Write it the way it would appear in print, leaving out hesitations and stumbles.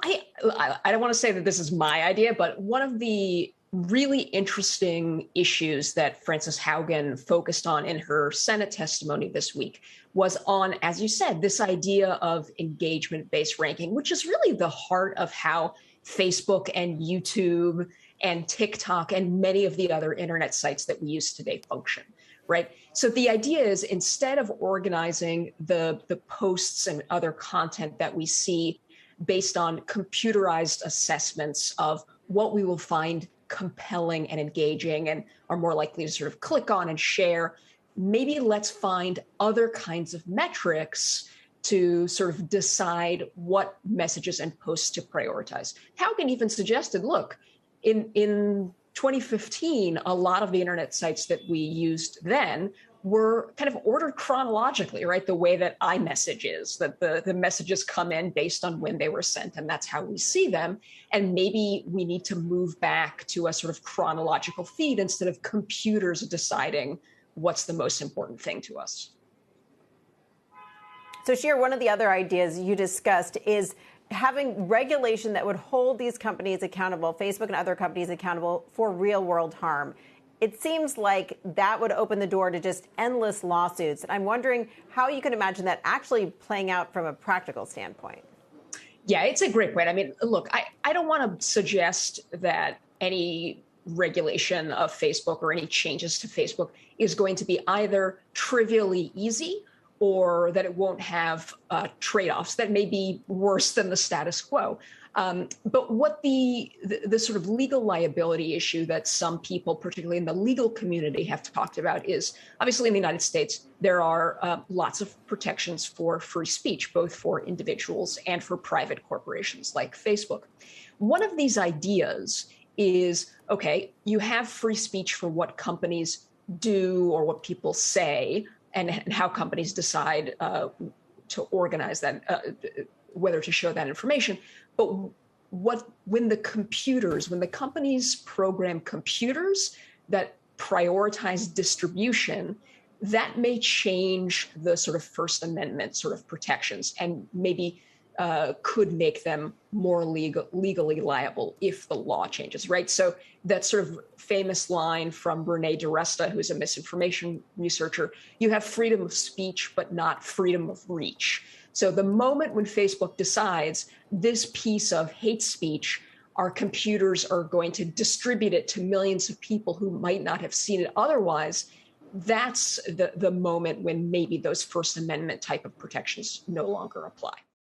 I don't want to say that this is my idea, but one of the really interesting issues that Frances Haugen focused on in her Senate testimony this week was on, as you said, this idea of engagement-based ranking, which is really the heart of how Facebook and YouTube and TikTok and many of the other internet sites that we use today function, right? So the idea is, instead of organizing the posts and other content that we see based on computerized assessments of what we will find compelling and engaging and are more likely to sort of click on and share, maybe let's find other kinds of metrics to sort of decide what messages and posts to prioritize. Haugen even suggested, look, in 2015, a lot of the internet sites that we used then were kind of ordered chronologically, right? The way that iMessage is, that the messages come in based on when they were sent, and that's how we see them. And maybe we need to move back to a sort of chronological feed instead of computers deciding what's the most important thing to us. So, Shir, one of the other ideas you discussed is having regulation that would hold these companies accountable, Facebook and other companies accountable, for real world harm. It seems like that would open the door to just endless lawsuits. And I'm wondering how you can imagine that actually playing out from a practical standpoint. Yeah, it's a great point. I mean, look, I don't want to suggest that any regulation of Facebook or any changes to Facebook is going to be either trivially easy or that it won't have trade-offs that may be worse than the status quo. But what the sort of legal liability issue that some people, particularly in the legal community, have talked about is, obviously in the United States, there are lots of protections for free speech, both for individuals and for private corporations like Facebook. One of these ideas is, okay, you have free speech for what companies do or what people say, and how companies decide to organize that, whether to show that information. But when the companies program computers that prioritize distribution, that may change the sort of First Amendment sort of protections and maybe could make them more legally liable if the law changes, right? So that sort of famous line from Renee DiResta, who's a misinformation researcher, you have freedom of speech, but not freedom of reach. So the moment when Facebook decides this piece of hate speech, our computers are going to distribute it to millions of people who might not have seen it otherwise, that's the moment when maybe those First Amendment type of protections no longer apply.